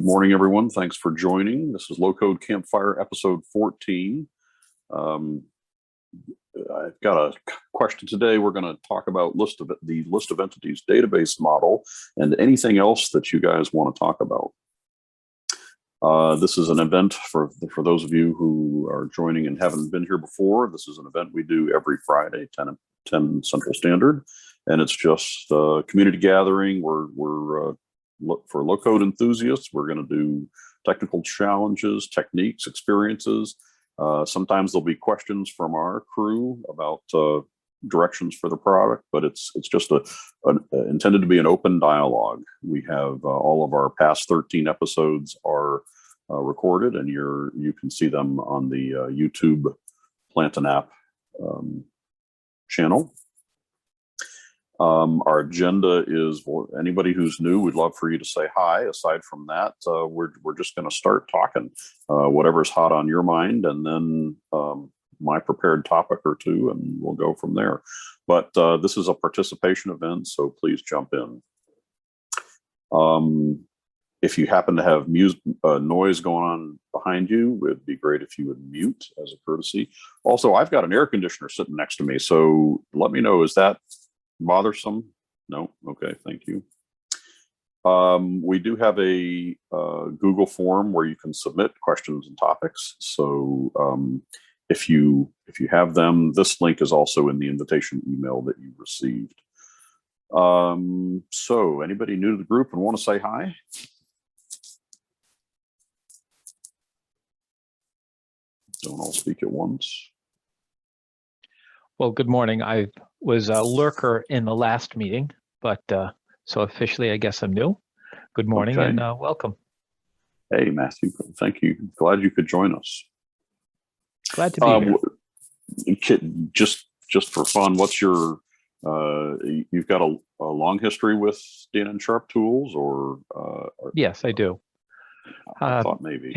Good morning, everyone. Thanks for joining. This is Low Code Campfire episode 14. I've got a question today. We're going to talk about the list of entities database model and anything else that you guys want to talk about. This is an event for those of you who are joining and haven't been here before. This is an event we do every Friday, 10 Central Standard, and it's just a community gathering. We're for low code enthusiasts. We're going to do technical challenges, techniques, experiences. Sometimes there'll be questions from our crew about directions for the product, but it's just intended to be an open dialogue. We have all of our past 13 episodes are recorded, and you can see them on the YouTube Plant an App channel. Our agenda is, for anybody who's new, we'd love for you to say hi. Aside from that, we're just going to start talking whatever's hot on your mind, and then my prepared topic or two, and we'll go from there. But this is a participation event, so please jump in. If you happen to have noise going on behind you, it'd be great if you would mute as a courtesy. Also, I've got an air conditioner sitting next to me, so let me know, is that bothersome? No? Okay, thank you. We do have a Google form where you can submit questions and topics. So if you have them, this link is also in the invitation email that you received. So anybody new to the group and want to say hi? Don't all speak at once. Well, good morning. I was a lurker in the last meeting, but so officially, I guess I'm new. Good morning, okay. And welcome. Hey, Matthew. Thank you. Glad you could join us. Glad to be here. Just for fun, what's your? You've got a long history with Dan and Sharp tools, or? Yes, I do. I thought maybe.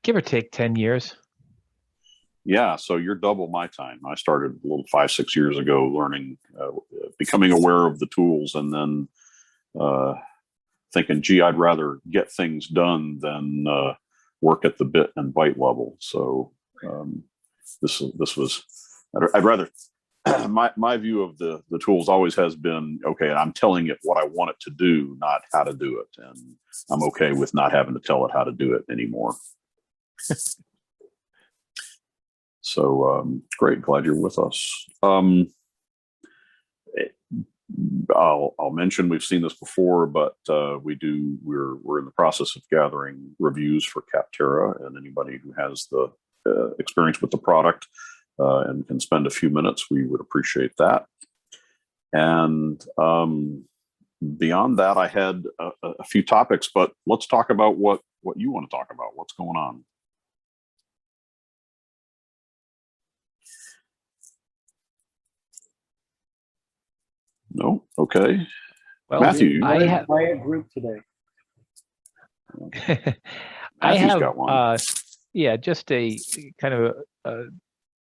Give or take 10 years. Yeah, so you're double my time. I started a little 5-6 years ago, learning, becoming aware of the tools, and then thinking, gee, I'd rather get things done than work at the bit and byte level. So this was, I'd rather. My view of the tools always has been, okay, I'm telling it what I want it to do, not how to do it, and I'm okay with not having to tell it how to do it anymore. So great, glad you're with us. I'll mention we've seen this before, but we're in the process of gathering reviews for Capterra, and anybody who has the experience with the product and can spend a few minutes, we would appreciate that. And beyond that, I had a few topics, but let's talk about what you want to talk about. What's going on? No? Okay. Well, Matthew. I have a group today. I have got one. Yeah, just a kind of a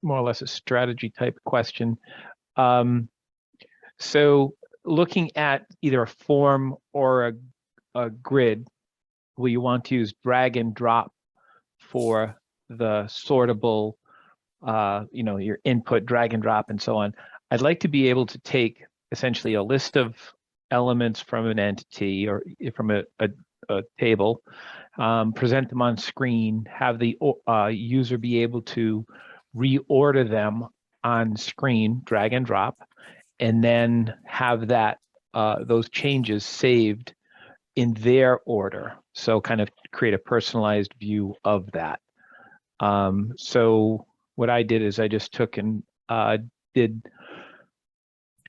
more or less a strategy type question. So looking at either a form or a grid, will you want to use drag and drop for the sortable, your input, drag and drop, and so on? I'd like to be able to take essentially a list of elements from an entity or from a table, present them on screen, have the user be able to reorder them on screen, drag and drop, and then have that those changes saved in their order. So kind of create a personalized view of that. So what I did is I just took and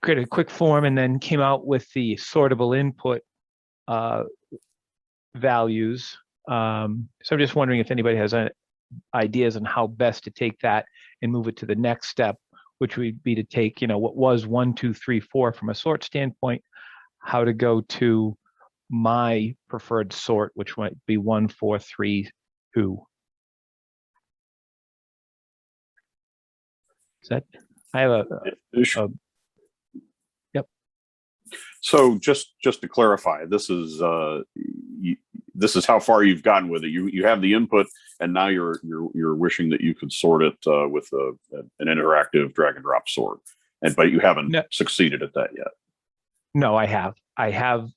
created a quick form and then came out with the sortable input values. So I'm just wondering if anybody has ideas on how best to take that and move it to the next step, which would be to take, what was 1, 2, 3, 4 from a sort standpoint, how to go to my preferred sort, which might be 1, 4, 3, 2. Is that? I have Yep. So just to clarify, this is how far you've gotten with it. You have the input, and now you're wishing that you could sort it with an interactive drag and drop sort, but you haven't succeeded at that yet. No, I have. I've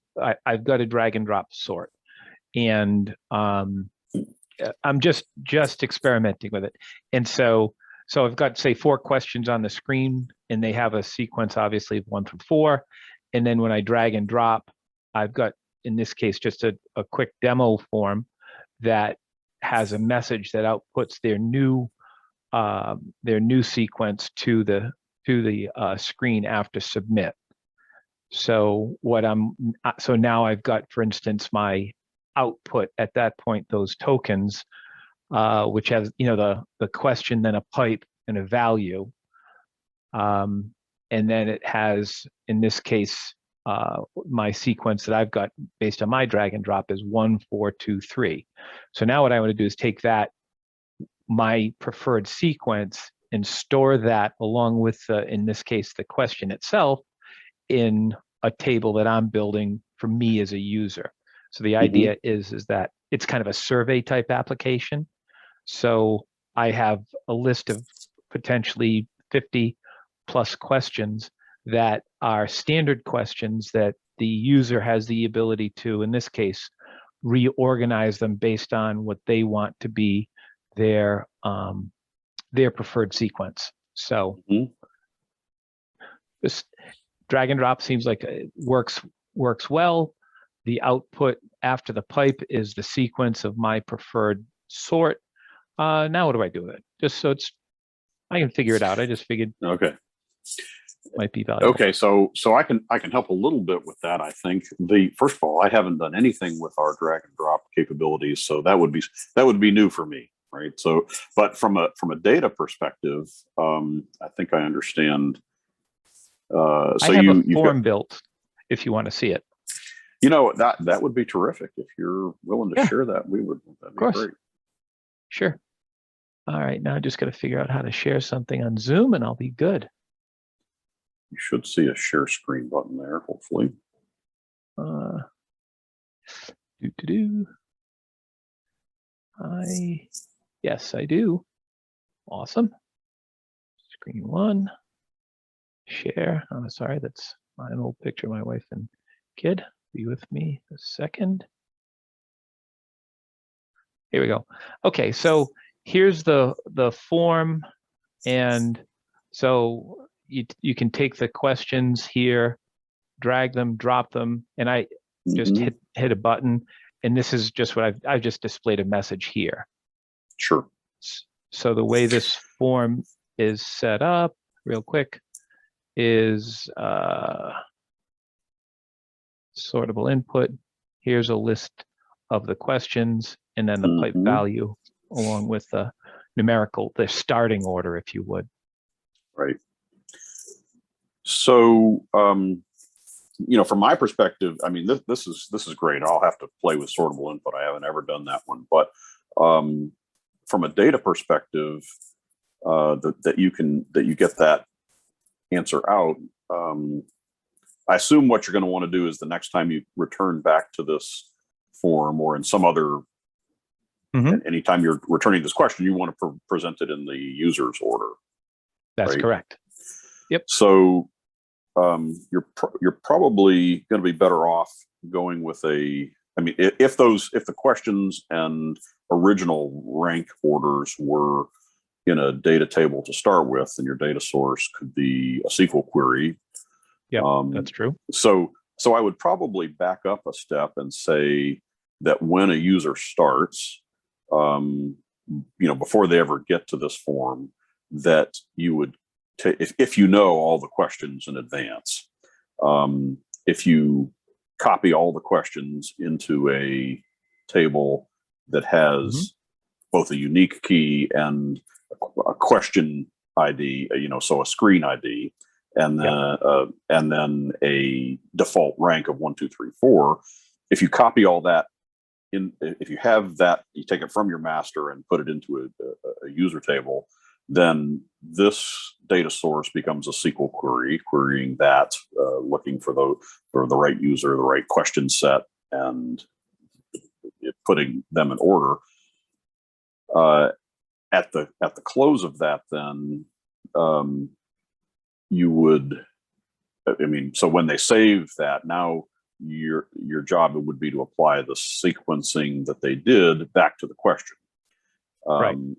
got a drag and drop sort, and I'm just experimenting with it. And so I've got, say, 4 questions on the screen, and they have a sequence, obviously, of 1 through 4. And then when I drag and drop, I've got, in this case, just a quick demo form that has a message that outputs their new sequence to the screen after submit. So now I've got, for instance, my output at that point, those tokens, which has, the question, then a pipe and a value. And then it has, in this case, my sequence that I've got based on my drag and drop is 1, 4, 2, 3. So now what I want to do is take that, my preferred sequence, and store that along with, in this case, the question itself, in a table that I'm building for me as a user. So the idea is that it's kind of a survey type application. So I have a list of potentially 50 plus questions that are standard questions that the user has the ability to, in this case, reorganize them based on what they want to be their preferred sequence. So this drag and drop seems like it works well. The output after the pipe is the sequence of my preferred sort. Now what do I do with it? Just so I can figure it out. I just figured. Okay. Might be valuable. Okay, so I can help a little bit with that. I think first of all, I haven't done anything with our drag and drop capabilities, so that would be new for me, right? So, but from a data perspective, I think I understand. So I have a form built, if you want to see it. That would be terrific if you're willing to share that. That'd be great. Sure. All right, now I just got to figure out how to share something on Zoom, and I'll be good. You should see a share screen button there, hopefully. Yes, I do. Awesome. Screen 1. Share. Oh, sorry, that's an old picture of my wife and kid. Be with me a second. Here we go. Okay, so here's the form, and so you can take the questions here, drag them, drop them, and I just hit a button, and this is just what I've just displayed a message here. Sure. So the way this form is set up, real quick, is sortable input. Here's a list of the questions, and then the pipe value along with the numerical, the starting order, if you would. Right. So, from my perspective, I mean, this is great. I'll have to play with sortable input. I haven't ever done that one, but from a data perspective, that you get that answer out. I assume what you're going to want to do is the next time you return back to this form or in some other, anytime you're returning this question, you want to present it in the user's order. That's correct. Yep. So you're probably going to be better off going with if the questions and original rank orders were in a data table to start with, then your data source could be a SQL query. Yeah, that's true. So I would probably back up a step and say that when a user starts, before they ever get to this form, that you would if you know all the questions in advance, if you copy all the questions into a table that has both a unique key and a question ID, so a screen ID, and then a default rank of 1, 2, 3, 4. If you copy all that if you have that, you take it from your master and put it into a user table, then this data source becomes a SQL query, querying that, looking for the right user, the right question set, and putting them in order. At the close of that, then you would, I mean, so when they save that, now your job would be to apply the sequencing that they did back to the question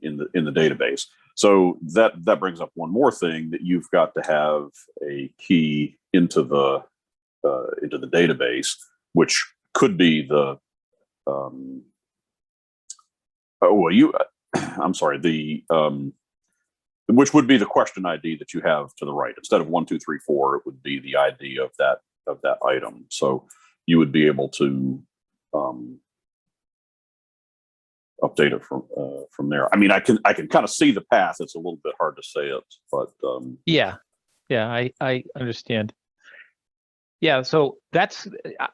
in the database. So that brings up one more thing, that you've got to have a key into the database, which could be the I'm sorry, which would be the question ID that you have to the right. Instead of 1, 2, 3, 4, it would be the ID of that item. So you would be able to update it from there. I mean, I can kind of see the path. It's a little bit hard to say it, but yeah, I understand. Yeah, so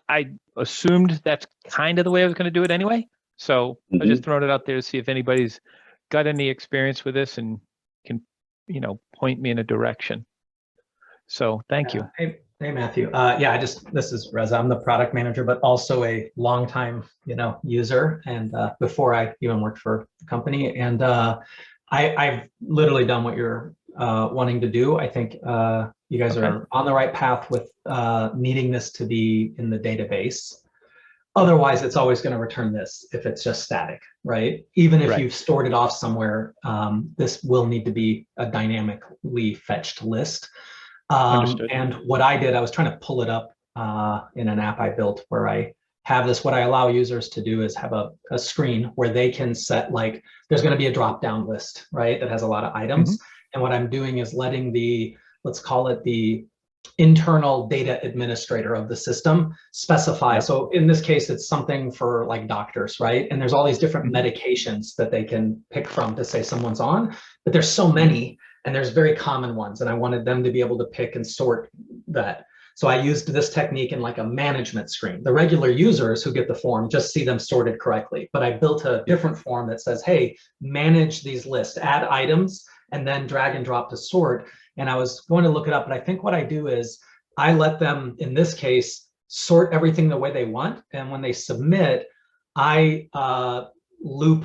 I assumed that's kind of the way I was going to do it anyway. So I was just throwing it out there to see if anybody's got any experience with this and can, point me in a direction. So thank you. Hey, Matthew. Yeah, this is Reza. I'm the product manager, but also a longtime, user. And before I even worked for the company, and I've literally done what you're wanting to do. I think you guys are on the right path with needing this to be in the database. Otherwise, it's always going to return this if it's just static, right? Even if you've stored it off somewhere, this will need to be a dynamically fetched list. And what I did, I was trying to pull it up in an app I built where I have this. What I allow users to do is have a screen where they can set, like, there's going to be a drop-down list, right? That has a lot of items. And what I'm doing is letting let's call it the internal data administrator of the system specify. So in this case, it's something for like doctors, right? And there's all these different medications that they can pick from to say someone's on, but there's so many, and there's very common ones. And I wanted them to be able to pick and sort that. So I used this technique in like a management screen. The regular users who get the form just see them sorted correctly, but I built a different form that says, hey, manage these lists, add items, and then drag and drop to sort. And I was going to look it up, but I think what I do is I let them, in this case, sort everything the way they want. And when they submit, I loop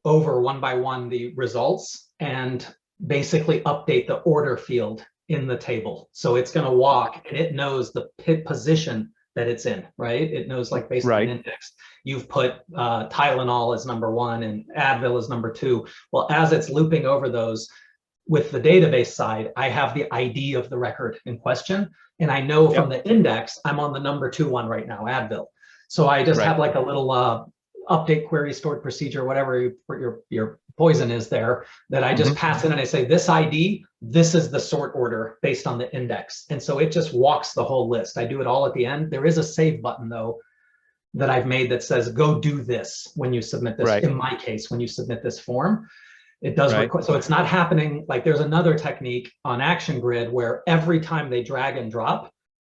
over one by one the results and basically update the order field in the table. So it's going to walk, and it knows the position that it's in, right? It knows, like, based on index. You've put Tylenol as number 1 and Advil as number 2. Well, as it's looping over those, with the database side, I have the ID of the record in question, and I know from the index, I'm on the number 2 one right now, Advil. So I just have like a little update query, stored procedure, whatever your poison is there, that I just pass in and I say, this ID, this is the sort order based on the index. And so it just walks the whole list. I do it all at the end. There is a save button though that I've made that says, go do this when you submit this. In my case, when you submit this form, it does require, so it's not happening. Like, there's another technique on Action Grid where every time they drag and drop,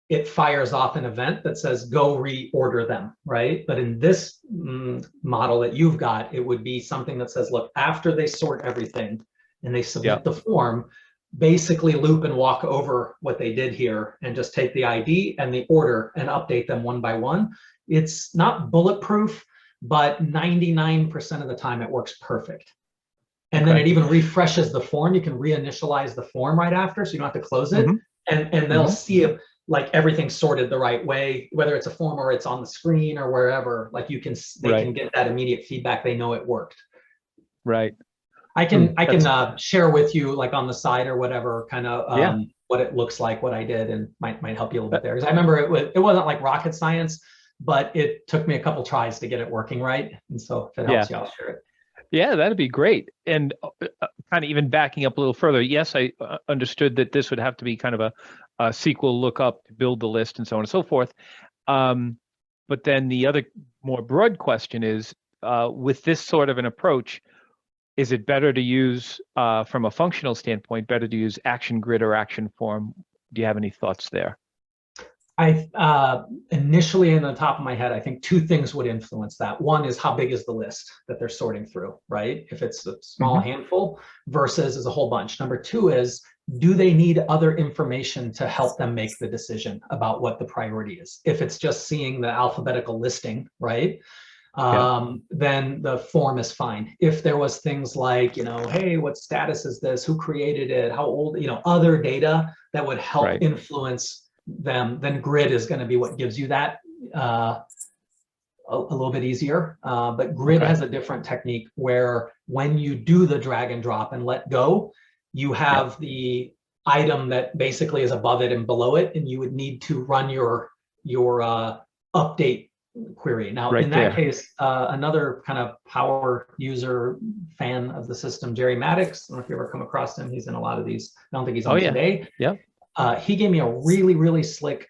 it fires off an event that says, go reorder them, right? But in this model that you've got, it would be something that says, look, after they sort everything and they submit the form, basically loop and walk over what they did here and just take the ID and the order and update them one by one. It's not bulletproof, but 99% of the time it works perfect. And then it even refreshes the form. You can reinitialize the form right after, so you don't have to close it. And they'll see it, like, everything sorted the right way, whether it's a form or it's on the screen or wherever. Like, they can get that immediate feedback. They know it worked. I can share with you, like, on the side or whatever, kind of what it looks like, what I did, and might help you a little bit there. Because I remember it wasn't like rocket science, but it took me a couple tries to get it working right. And so if it helps you, I'll share it. Yeah, that'd be great. And kind of even backing up a little further, yes, I understood that this would have to be kind of a SQL lookup to build the list and so on and so forth. But then the other more broad question is, with this sort of an approach, is it better to use, from a functional standpoint, better to use Action Grid or Action Form? Do you have any thoughts there? Initially in the top of my head, I think two things would influence that. One is how big is the list that they're sorting through, right? If it's a small handful versus is a whole bunch. Number two is, do they need other information to help them make the decision about what the priority is? If it's just seeing the alphabetical listing, right? Then the form is fine. If there was things like, hey, what status is this? Who created it? How old, other data that would help influence them, then grid is going to be what gives you that a little bit easier. But grid has a different technique where when you do the drag and drop and let go, you have the item that basically is above it and below it, and you would need to run your update query. Now, in that case, another kind of power user fan of the system, Jerry Mattox, I don't know if you ever come across him. He's in a lot of these. I don't think he's on today. He gave me a really, really slick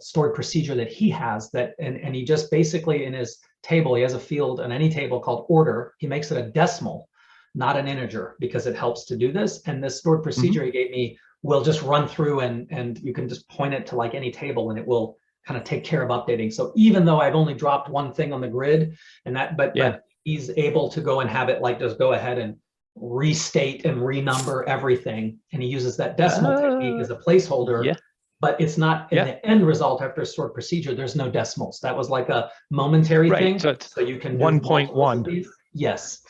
stored procedure that he has and he just basically in his table, he has a field in any table called order. He makes it a decimal, not an integer, because it helps to do this. And this stored procedure he gave me will just run through and you can just point it to like any table and it will kind of take care of updating. So even though I've only dropped one thing on the grid and that, but he's able to go and have it like just go ahead and restate and renumber everything, and he uses that decimal technique as a placeholder, but it's not in the end result after a stored procedure. There's no decimals. That was like a momentary thing. So you can 1.1. Yes.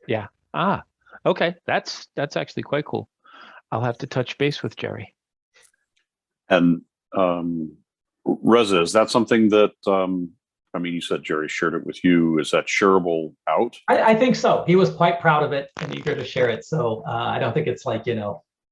Yeah. Okay. That's actually quite cool. I'll have to touch base with Jerry. And Reza, is that something that I mean, you said Jerry shared it with you. Is that shareable out? I think so. He was quite proud of it and eager to share it. So I don't think it's like,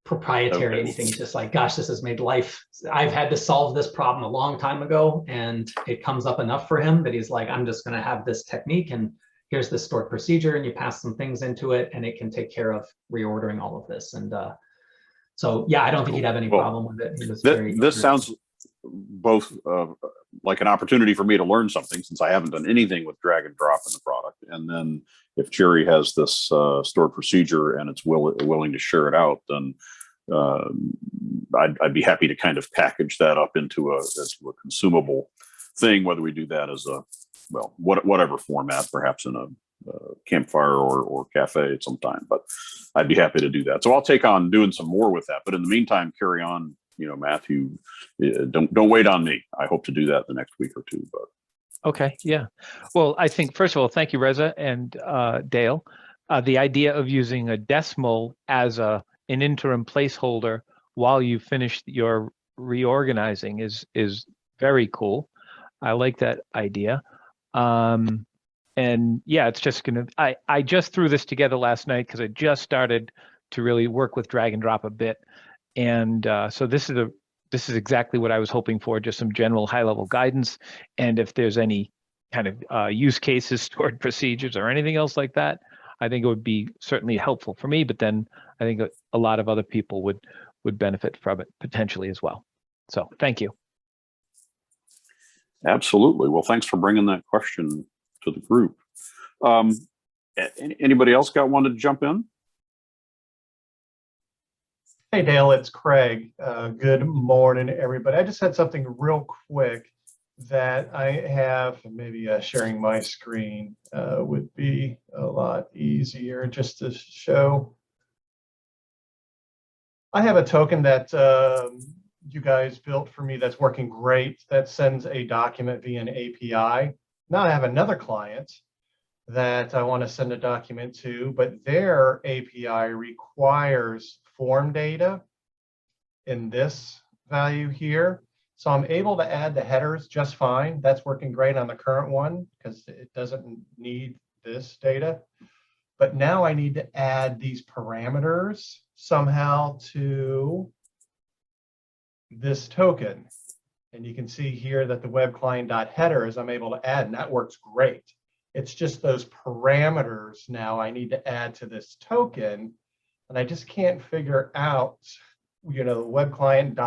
proprietary anything. It's just like, gosh, this has made life. I've had to solve this problem a long time ago, and it comes up enough for him that he's like, I'm just going to have this technique, and here's the stored procedure, and you pass some things into it, and it can take care of reordering all of this. And so, yeah, I don't think he'd have any problem with it. He was this sounds both like an opportunity for me to learn something, since I haven't done anything with drag and drop in the product. And then if Jerry has this stored procedure and it's willing to share it out, then I'd be happy to kind of package that up into a consumable thing, whether we do that as a, well, whatever format, perhaps in a Campfire or Cafe at some time, but I'd be happy to do that. So I'll take on doing some more with that. But in the meantime, carry on, Matthew, don't wait on me. I hope to do that the next week or two. But okay, yeah. Well, I think first of all, thank you, Reza and Dale. The idea of using a decimal as an interim placeholder while you finish your reorganizing is very cool. I like that idea. And yeah, it's just I just threw this together last night because I just started to really work with drag and drop a bit. And so this is exactly what I was hoping for, just some general high-level guidance. And if there's any kind of use cases, stored procedures, or anything else like that, I think it would be certainly helpful for me. But then I think a lot of other people would benefit from it potentially as well. So thank you. Absolutely. Well, thanks for bringing that question to the group. Anybody else got one to jump in? Hey, Dale, it's Craig. Good morning, everybody. I just had something real quick that I have, maybe sharing my screen would be a lot easier just to show. I have a token that you guys built for me that's working great, that sends a document via an API. Now I have another client that I want to send a document to, but their API requires form data in this value here. So I'm able to add the headers just fine. That's working great on the current one because it doesn't need this data. But now I need to add these parameters somehow to this token. And you can see here that the webClient.headers I'm able to add, and that works great. It's just those parameters now I need to add to this token. And I just can't figure out, the webClient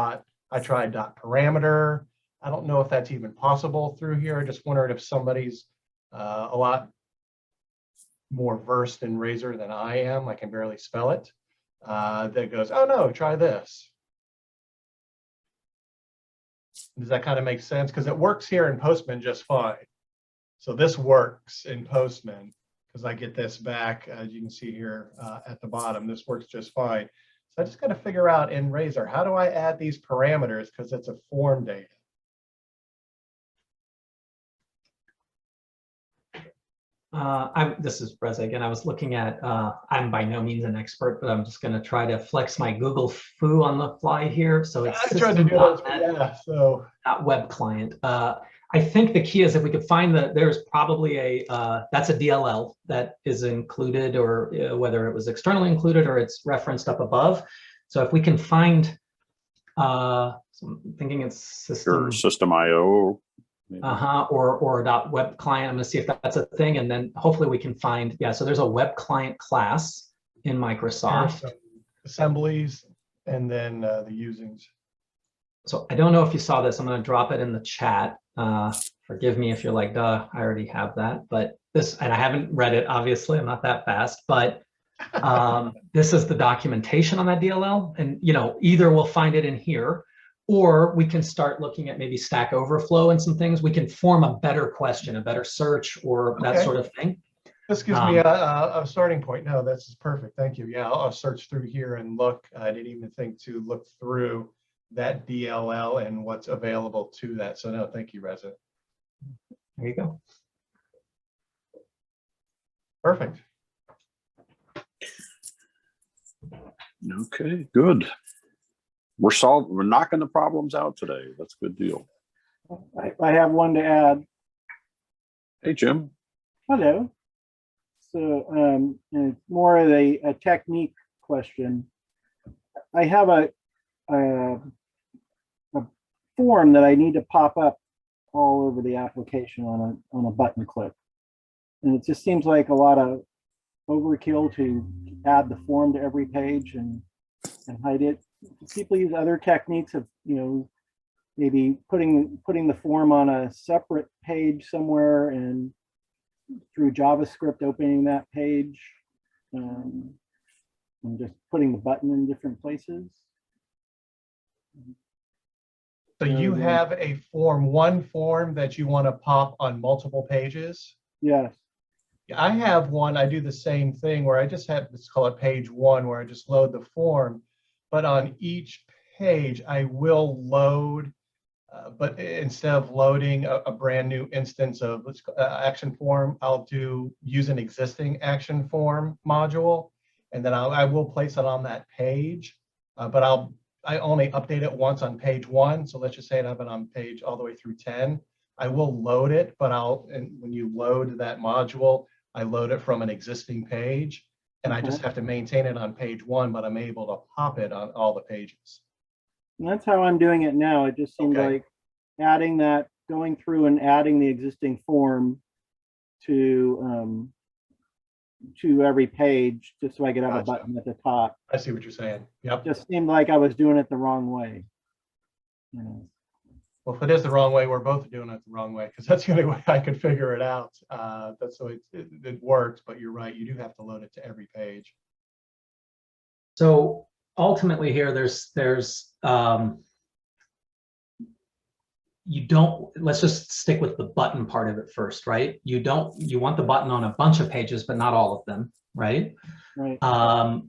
I tried .parameter. I don't know if that's even possible through here. I just wondered if somebody's a lot more versed in Razor than I am. I can barely spell it. That goes, oh no, try this. Does that kind of make sense? Because it works here in Postman just fine. So this works in Postman because I get this back, as you can see here at the bottom. This works just fine. So I just got to figure out in Razor, how do I add these parameters because it's a form data? This is Reza again. I was looking at, I'm by no means an expert, but I'm just going to try to flex my Google foo on the fly here. So it's I tried to do that, yeah, so. Web client. I think the key is if we could find there's probably that's a DLL that is included, or whether it was externally included or it's referenced up above. So if we can find, so I'm thinking it's system IO. Or .web client. I'm going to see if that's a thing, and then hopefully we can find, yeah, so there's a web client class in Microsoft. Assemblies, and then the usings. So I don't know if you saw this. I'm going to drop it in the chat. Forgive me if you're like, duh, I already have that. But this, and I haven't read it, obviously, I'm not that fast, but this is the documentation on that DLL. And, you know, either we'll find it in here, or we can start looking at maybe Stack Overflow and some things. We can form a better question, a better search, or that sort of thing. This gives me a starting point. No, this is perfect. Thank you. Yeah, I'll search through here and look. I didn't even think to look through that DLL and what's available to that. So no, thank you, Reza. There you go. Perfect. Okay, good. We're knocking the problems out today. That's a good deal. I have one to add. Hey, Jim. Hello. So it's more of a technique question. I have a form that I need to pop up all over the application on a button click. And it just seems like a lot of overkill to add the form to every page and hide it. People use other techniques of, you know, maybe putting the form on a separate page somewhere and through JavaScript opening that page and just putting the button in different places. So you have a one form that you want to pop on multiple pages? Yes. I have one, I do the same thing where I just have, let's call it page one, where I just load the form. But on each page, I will load, but instead of loading a brand new instance of action form, I'll use an existing action form module, and then I will place it on that page. But I only update it once on page one. So let's just say I have it on page all the way through 10. I will load it, but when you load that module, I load it from an existing page. And I just have to maintain it on page one, but I'm able to pop it on all the pages. And that's how I'm doing it now. It just seems like adding that, going through and adding the existing form to every page, just so I could have a button at the top. I see what you're saying. Yep. Just seemed like I was doing it the wrong way. You know. Well, if it is the wrong way, we're both doing it the wrong way, because that's the only way I could figure it out. That's the way it works, but you're right. You do have to load it to every page. So ultimately here, let's just stick with the button part of it first, right? You want the button on a bunch of pages, but not all of them, right? Right.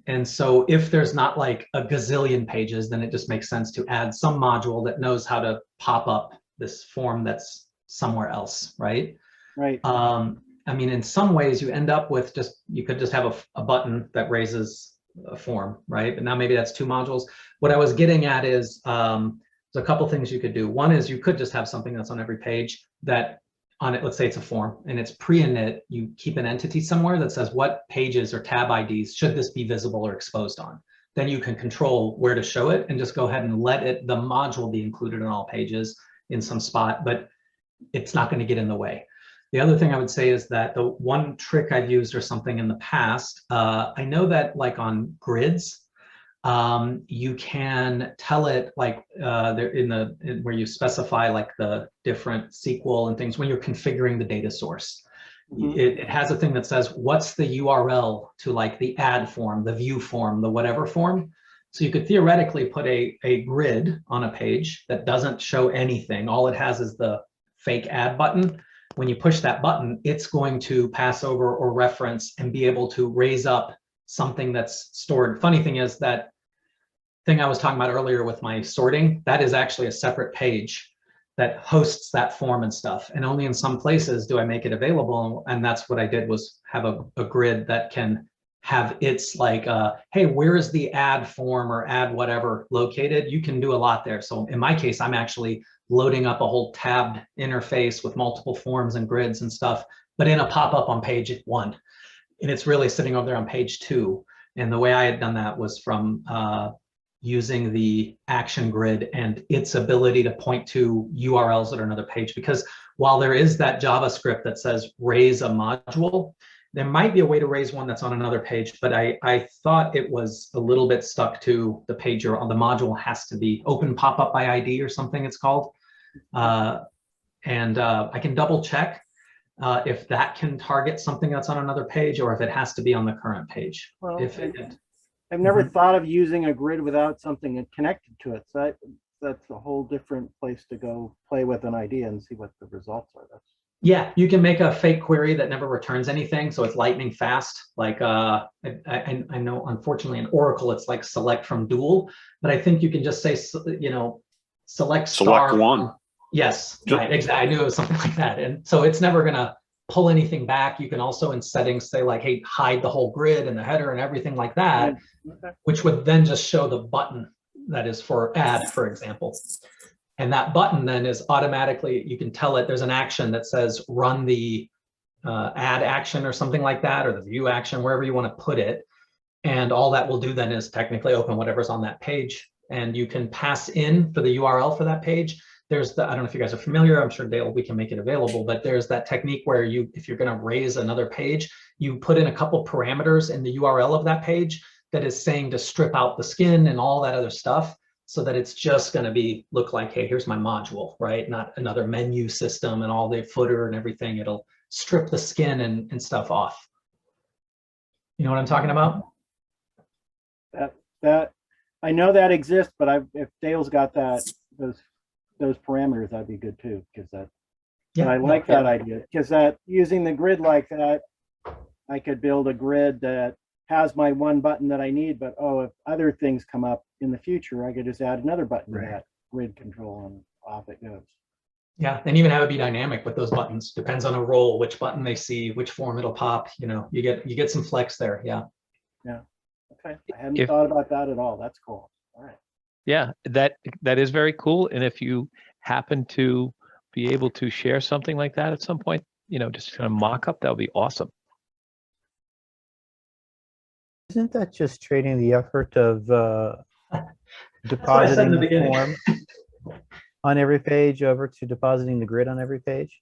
And so if there's not like a gazillion pages, then it just makes sense to add some module that knows how to pop up this form that's somewhere else, right? Right. I mean, in some ways you end up with you could just have a button that raises a form, right? But now maybe that's two modules. What I was getting at is there's a couple things you could do. One is you could just have something that's on every page that on it, let's say it's a form and it's pre-init, you keep an entity somewhere that says what pages or tab IDs should this be visible or exposed on. Then you can control where to show it and just go ahead and let the module be included in all pages in some spot, but it's not going to get in the way. The other thing I would say is that the one trick I've used or something in the past, I know that like on grids, you can tell it like where you specify like the different SQL and things when you're configuring the data source. It has a thing that says what's the URL to like the add form, the view form, the whatever form. So you could theoretically put a grid on a page that doesn't show anything. All it has is the fake add button. When you push that button, it's going to pass over or reference and be able to raise up something that's stored. Funny thing is that thing I was talking about earlier with my sorting, that is actually a separate page that hosts that form and stuff. And only in some places do I make it available. And that's what I did, was have a grid that can have its like, hey, where is the add form or add whatever located? You can do a lot there. So in my case, I'm actually loading up a whole tabbed interface with multiple forms and grids and stuff, but in a pop-up on page 1. And it's really sitting over there on page 2. And the way I had done that was from using the action grid and its ability to point to URLs that are another page. Because while there is that JavaScript that says raise a module, there might be a way to raise one that's on another page, but I thought it was a little bit stuck to the page you're on. The module has to be open pop-up by ID or something it's called. I can double check if that can target something that's on another page or if it has to be on the current page. Well, If I've never thought of using a grid without something connected to it. So that's a whole different place to go play with an idea and see what the results are. Yeah, you can make a fake query that never returns anything, so it's lightning fast. Like I know, unfortunately, in Oracle, it's like select from dual, but I think you can just say, you know, select one. Yes, right, exactly. I knew it was something like that, and so it's never gonna pull anything back. You can also in settings say like, hey, hide the whole grid and the header and everything like that, which would then just show the button that is for add, for example. And that button then is automatically, you can tell it there's an action that says run the add action or something like that, or the view action, wherever you want to put it. And all that will do then is technically open whatever's on that page. And you can pass in for the URL for that page. There's the, I don't know if you guys are familiar, I'm sure Dale, we can make it available, but there's that technique where you, if you're going to raise another page, you put in a couple parameters in the URL of that page that is saying to strip out the skin and all that other stuff, so that it's just going to be look like, hey, here's my module, right? Not another menu system and all the footer and everything. It'll strip the skin and stuff off. You know what I'm talking about? That I know that exists, but if Dale's got that those parameters, that'd be good too, because that. Yeah, I like that idea, because that using the grid like that, I could build a grid that has my one button that I need, but if other things come up in the future, I could just add another button to that grid control and off it goes. Yeah, and even have it be dynamic with those buttons. Depends on a role, which button they see, which form it'll pop. You know, you get some flex there. Yeah. Yeah. Okay. I hadn't thought about that at all. That's cool. All right. Yeah, that is very cool. And if you happen to be able to share something like that at some point, you know, just kind of mock up, that would be awesome. Isn't that just trading the effort of depositing the form on every page over to depositing the grid on every page?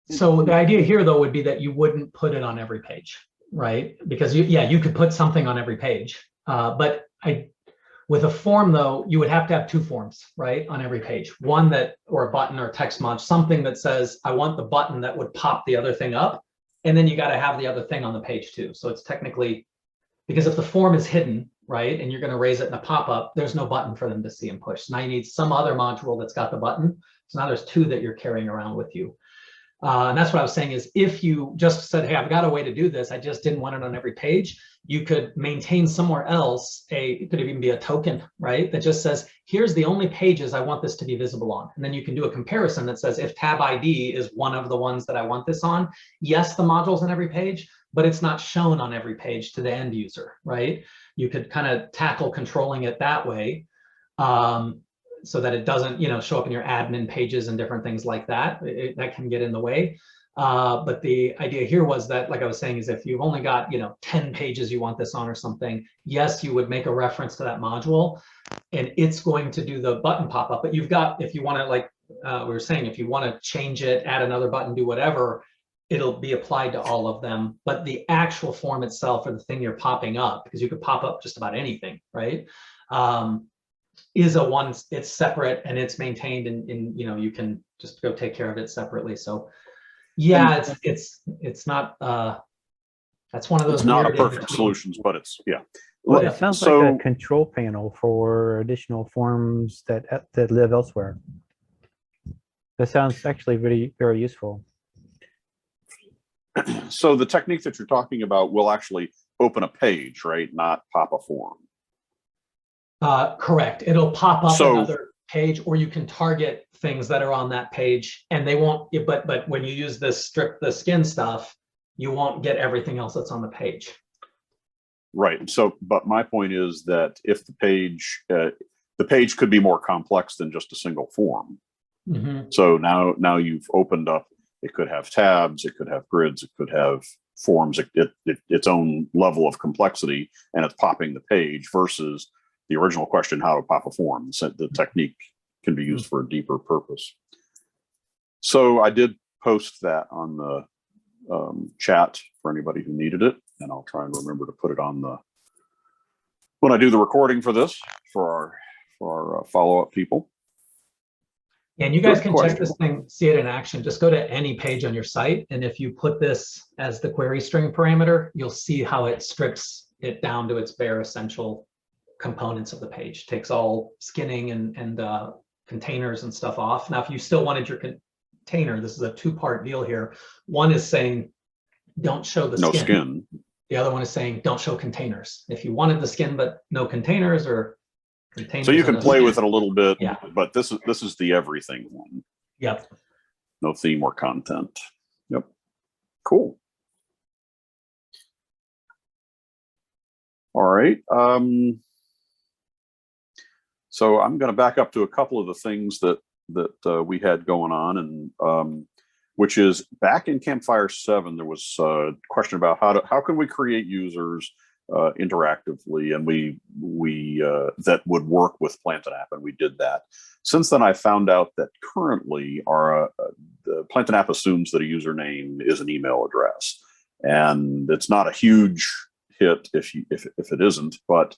So the idea here, though, would be that you wouldn't put it on every page, right? Because you could put something on every page, but with a form, though, you would have to have two forms, right, on every page. One that, or a button or a text mod, something that says, I want the button that would pop the other thing up. And then you got to have the other thing on the page too. So it's technically, because if the form is hidden, right, and you're going to raise it in a pop-up, there's no button for them to see and push. So now you need some other module that's got the button. So now there's two that you're carrying around with you. And that's what I was saying is, if you just said, hey, I've got a way to do this, I just didn't want it on every page, you could maintain somewhere else it could even be a token, right, that just says, here's the only pages I want this to be visible on. And then you can do a comparison that says, if tab ID is one of the ones that I want this on, yes, the module's on every page, but it's not shown on every page to the end user, right? You could kind of tackle controlling it that way. So that it doesn't, show up in your admin pages and different things like that. That can get in the way. But the idea here was that, like I was saying, is if you've only got, 10 pages you want this on or something, yes, you would make a reference to that module and it's going to do the button pop up. But you've got, if you want to, like we were saying, if you want to change it, add another button, do whatever, it'll be applied to all of them. But the actual form itself, or the thing you're popping up, because you could pop up just about anything, right? Is a one, it's separate and it's maintained, and you can just go take care of it separately. So yeah, it's not That's one of those. It's not a weird perfect in-between- solution, but it's, yeah. Well, Yeah. it sounds So- like a control panel for additional forms that live elsewhere. That sounds actually very, very useful. So the technique that you're talking about will actually open a page, right? Not pop a form. Correct. It'll pop up So- another page, or you can target things that are on that page, and they won't. But when you use this strip the skin stuff, you won't get everything else that's on the page. Right. So, but my point is that if the page could be more complex than just a single form. Mhm. So now you've opened up. It could have tabs. It could have grids. It could have forms. Its own level of complexity, and it's popping the page versus the original question: how to pop a form. So the technique can be used for a deeper purpose. So I did post that on the chat for anybody who needed it, and I'll try and remember to put it on when I do the recording for this for our follow-up people. And you guys Good can question. check this thing, see it in action. Just go to any page on your site, and if you put this as the query string parameter, you'll see how it strips it down to its bare essential components of the page. Takes all skinning and containers and stuff off. Now, if you still wanted your container, this is a two-part deal here. One is saying don't show the No skin. skin. The other one is saying don't show containers. If you wanted the skin but no containers, or containers, So you and can no play skin. with it a little bit, Yeah. but this is the everything one. Yep. No theme or content. Yep. Cool. All right. So I'm going to back up to a couple of the things that we had going on, and which is back in Campfire 7, there was a question about how can we create users interactively, and we that would work with Plant and App, and we did that. Since then, I found out that currently the Plant and App assumes that a username is an email address, and it's not a huge hit if it isn't, but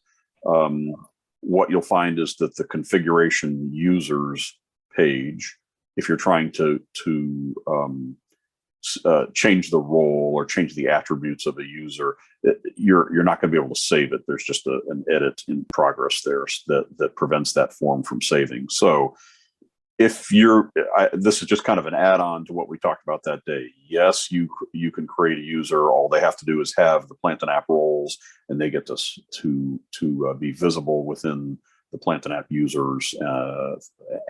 what you'll find is that the configuration users page, if you're trying to change the role or change the attributes of a user, you're not going to be able to save it. There's just an edit in progress there that prevents that form from saving. So if this is just kind of an add-on to what we talked about that day. Yes, you can create a user. All they have to do is have the Plant and App roles, and they get to be visible within the Plant and App users,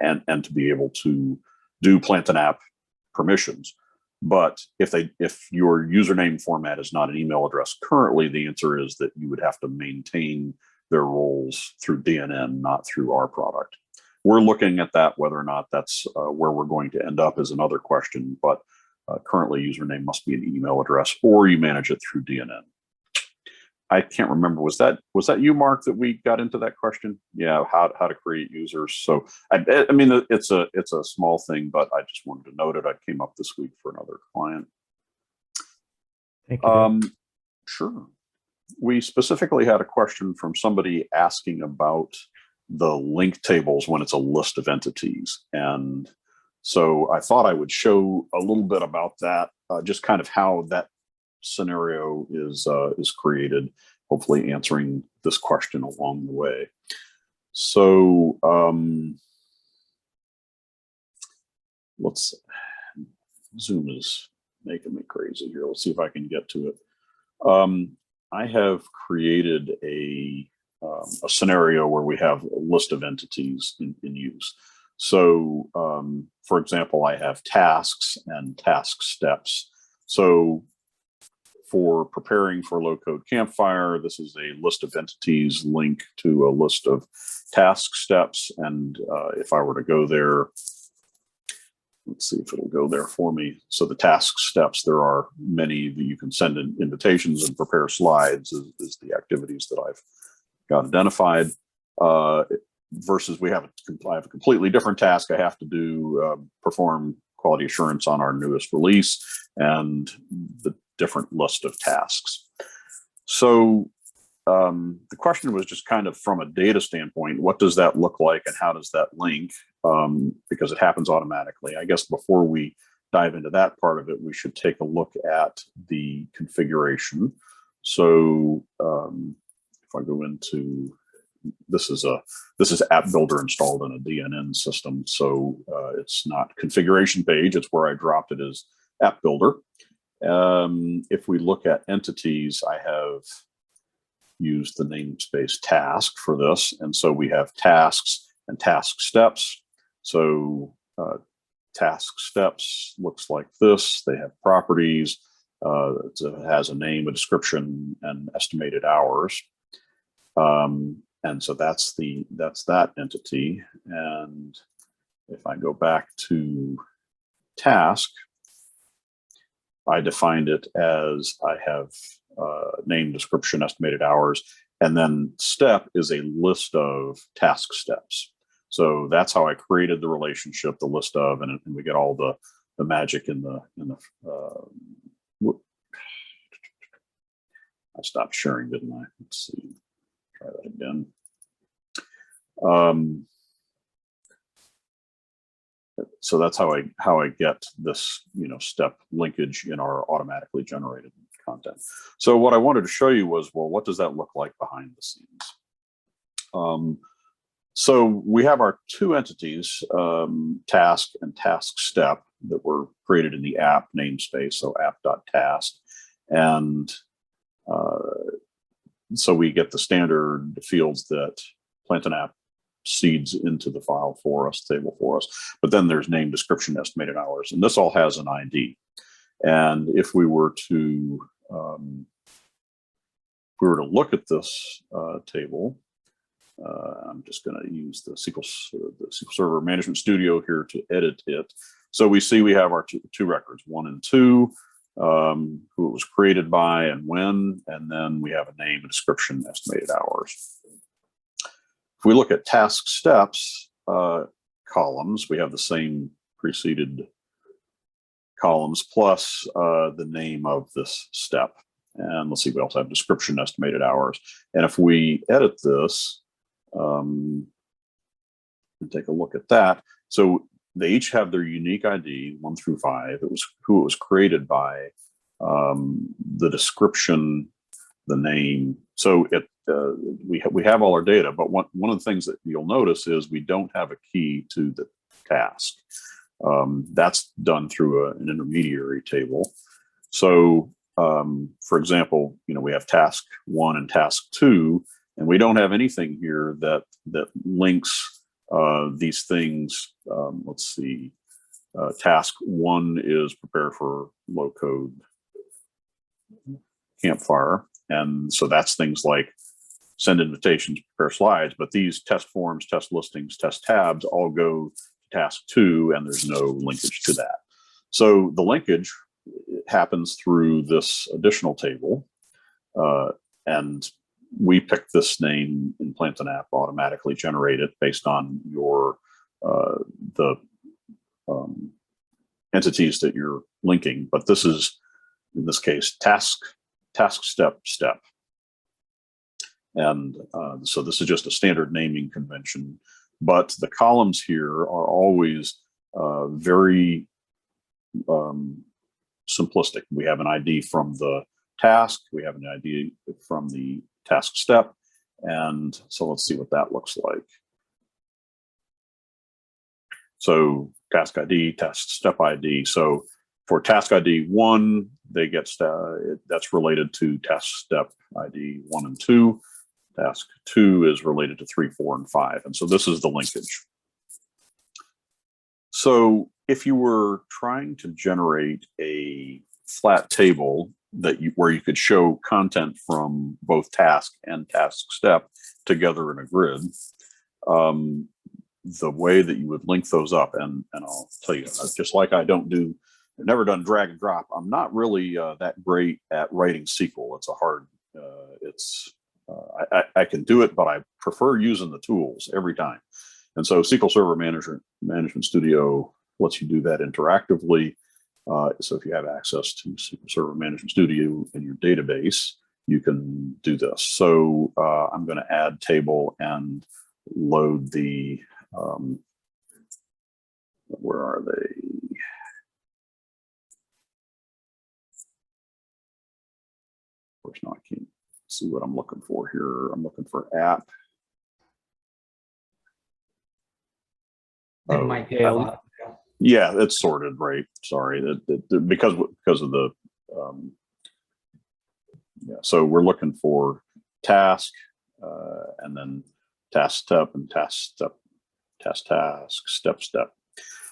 and to be able to do Plant and App permissions. But if your username format is not an email address currently, the answer is that you would have to maintain their roles through DNN, not through our product. We're looking at that. Whether or not that's where we're going to end up is another question, but currently username must be an email address, or you manage it through DNN. I can't remember, was that you, Mark, that we got into that question? Yeah, how to create users. So I mean, it's a small thing, but I just wanted to note it. I came up this week for another client. Thank you. Sure. We specifically had a question from somebody asking about the link tables when it's a list of entities. And so I thought I would show a little bit about that, just kind of how that scenario is created, hopefully answering this question along the way. So let's, Zoom is making me crazy here. Let's see if I can get to it. I have created a scenario where we have a list of entities in use. So, for example, I have tasks and task steps. So for preparing for low-code Campfire, this is a list of entities linked to a list of task steps. And if I were to go there, let's see if it'll go there for me. So the task steps, there are many that you can send in invitations and prepare slides is the activities that I've got identified. Versus I have a completely different task I have to do, perform quality assurance on our newest release, and the different list of tasks. So the question was just kind of from a data standpoint, what does that look like and how does that link? Because it happens automatically. I guess before we dive into that part of it, we should take a look at the configuration. So if I go into, this is App Builder installed in a DNN system. So it's not configuration page. It's where I dropped it as App Builder. If we look at entities, I have used the namespace task for this. And so we have tasks and task steps. So task steps looks like this. They have properties. It has a name, a description, and estimated hours. And so that's that entity. And if I go back to task, I defined it as I have name, description, estimated hours, and then step is a list of task steps. So that's how I created the relationship, the list of, and we get all the magic in the I stopped sharing, didn't I? Let's see, try that again. So that's how I get this, step linkage in our automatically generated content. So what I wanted to show you was, well, what does that look like behind the scenes? So we have our two entities, task and task step, that were created in the app namespace, so app.task. And so we get the standard fields that Plant an App seeds into the file for us, table for us. But then there's name, description, estimated hours, and this all has an ID. And if we were to look at this table, I'm just going to use the SQL Server Management Studio here to edit it. So we see we have our two records, 1 and 2, who it was created by and when, and then we have a name, a description, estimated hours. If we look at task steps columns, we have the same preceded columns plus the name of this step. And let's see, we also have description, estimated hours. And if we edit this and take a look at that, so they each have their unique ID, 1 through 5. It was who it was created by, the description, the name. So we have all our data, but one of the things that you'll notice is we don't have a key to the task. That's done through an intermediary table. So for example, we have task 1 and task 2, and we don't have anything here that links these things. Let's see, task 1 is prepare for low code Campfire. And so that's things like send invitations, prepare slides, but these test forms, test listings, test tabs all go to task 2, and there's no linkage to that. So the linkage happens through this additional table, and we pick this name in Plant an App, automatically generate it based on your the entities that you're linking. But this is, in this case, task step. And so this is just a standard naming convention, but the columns here are always very simplistic. We have an ID from the task, we have an ID from the task step, and so let's see what that looks like. So task ID, task step ID. So for task ID 1, they get that's related to task step ID 1 and 2. Task 2 is related to 3, 4, and 5. And so this is the linkage. So if you were trying to generate a flat table where you could show content from both task and task step together in a grid, the way that you would link those up, and I'll tell you, just like I've never done drag and drop. I'm not really that great at writing SQL. It's a hard, I can do it, but I prefer using the tools every time. And so SQL Server Management Studio lets you do that interactively. So if you have access to SQL Server Management Studio in your database, you can do this. So I'm going to add table and load the, where are they? course, now I can't see what I'm looking for here. I'm looking for app. It Oh, might be yeah, a lot. yeah, it's sorted, right? Sorry, because of the yeah. So we're looking for task, and then task step and task step, task step step.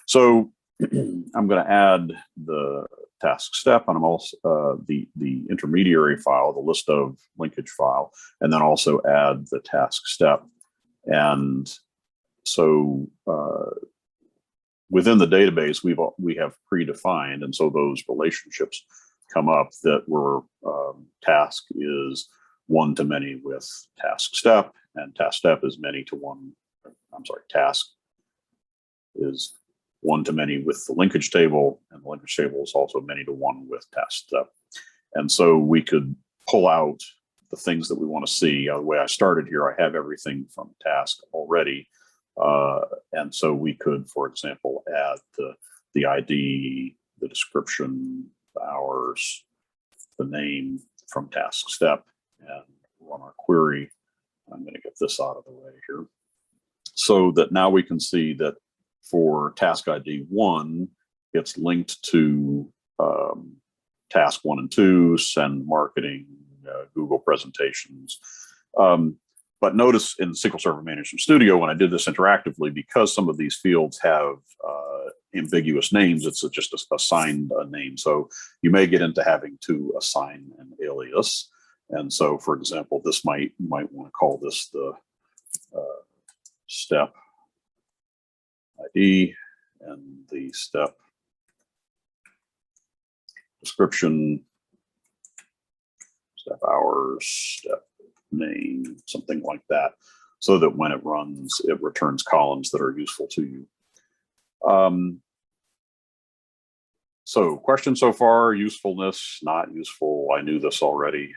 So I'm going to add the task step, and I'm also the intermediary file, the list of linkage file, and then also add the task step. And so within the database, we have predefined, and so those relationships come up that were task is one to many with task step, and task step is many to one. I'm sorry, task is one to many with the linkage table, and the linkage table is also many to one with task step. And so we could pull out the things that we want to see. The way I started here, I have everything from task already. And so we could, for example, add the ID, the description, the hours, the name from task step, and run our query. I'm going to get this out of the way here, so that now we can see that for task ID 1, it's linked to task 1 and 2, send marketing, Google presentations. But notice in SQL Server Management Studio, when I did this interactively, because some of these fields have ambiguous names, it's just assigned a name. So you may get into having to assign an alias. And so, for example, this you might want to call this the step ID and the step description, step hours, step name, something like that, so that when it runs, it returns columns that are useful to you. So question so far, usefulness, not useful. I knew this already.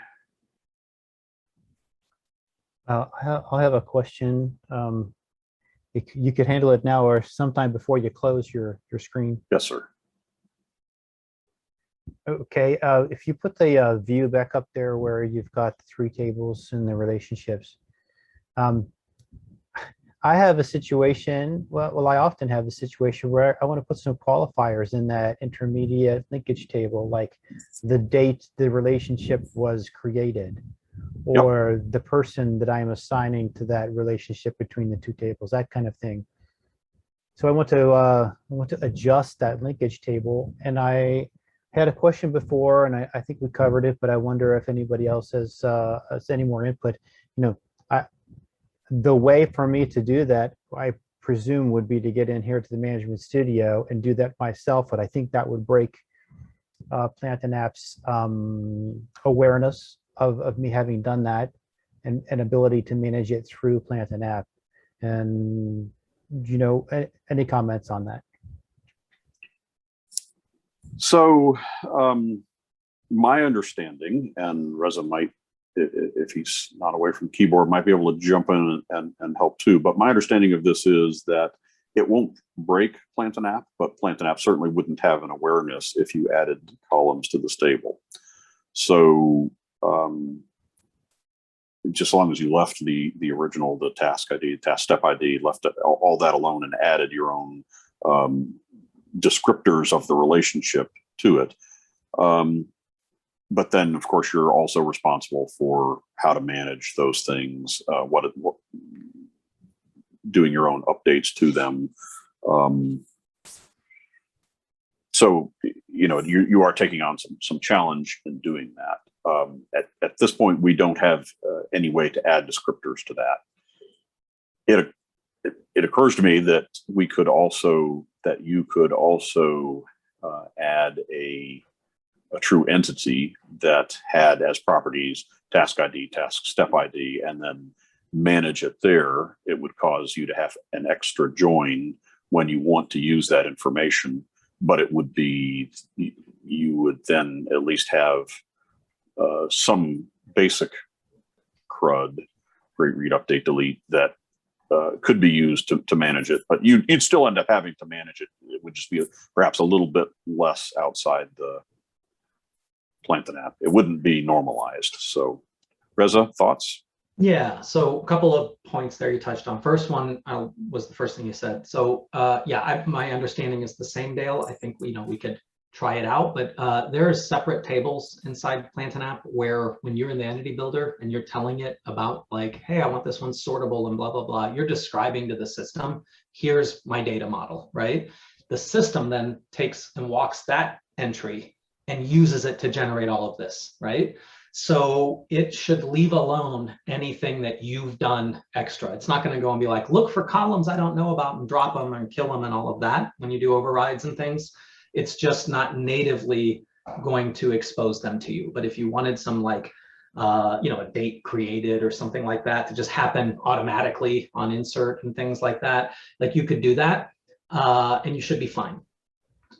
I'll have a question. You could handle it now or sometime before you close your screen. Yes, sir. Okay, if you put the view back up there where you've got the 3 tables and the relationships, I have a situation, well, I often have a situation where I want to put some qualifiers in that intermediate linkage table, like the date the relationship was created, or the person that I'm assigning to that relationship between the 2 tables, that kind of thing. So I want to adjust that linkage table, and I had a question before, and I think we covered it, but I wonder if anybody else has any more input. The way for me to do that, I presume, would be to get in here to the Management Studio and do that myself, but I think that would break Plant and App's awareness of me having done that, and ability to manage it through Plant and App. And, any comments on that? So my understanding, and Reza might, if he's not away from the keyboard, might be able to jump in and help too. But my understanding of this is that it won't break Plant and App, but Plant and App certainly wouldn't have an awareness if you added columns to this table. So just as long as you left the original, the task ID, task step ID, left it, all that alone, and added your own descriptors of the relationship to it. But then, of course, you're also responsible for how to manage those things, doing your own updates to them. So, you are taking on some challenge in doing that. At this point, we don't have any way to add descriptors to that. It occurs to me that you could also add a true entity that had as properties task ID, task step ID, and then manage it there. It would cause you to have an extra join when you want to use that information, but it would be, you would then at least have some basic CRUD, create, read, update, delete, that could be used to manage it, but you'd still end up having to manage it. It would just be perhaps a little bit less outside Plantain app. It wouldn't be normalized. So Reza, thoughts? Yeah, so a couple of points there you touched on. First one was the first thing you said. So yeah, my understanding is the same, Dale. I think we could try it out, but there are separate tables inside Plantain app where when you're in the entity builder and you're telling it about like, hey, I want this one sortable and blah, blah, blah, you're describing to the system, here's my data model, right? The system then takes and walks that entry and uses it to generate all of this, right? So it should leave alone anything that you've done extra. It's not going to go and be like, look for columns I don't know about and drop them and kill them and all of that when you do overrides and things. It's just not natively going to expose them to you. But if you wanted some like, a date created or something like that to just happen automatically on insert and things like that, like you could do that and you should be fine.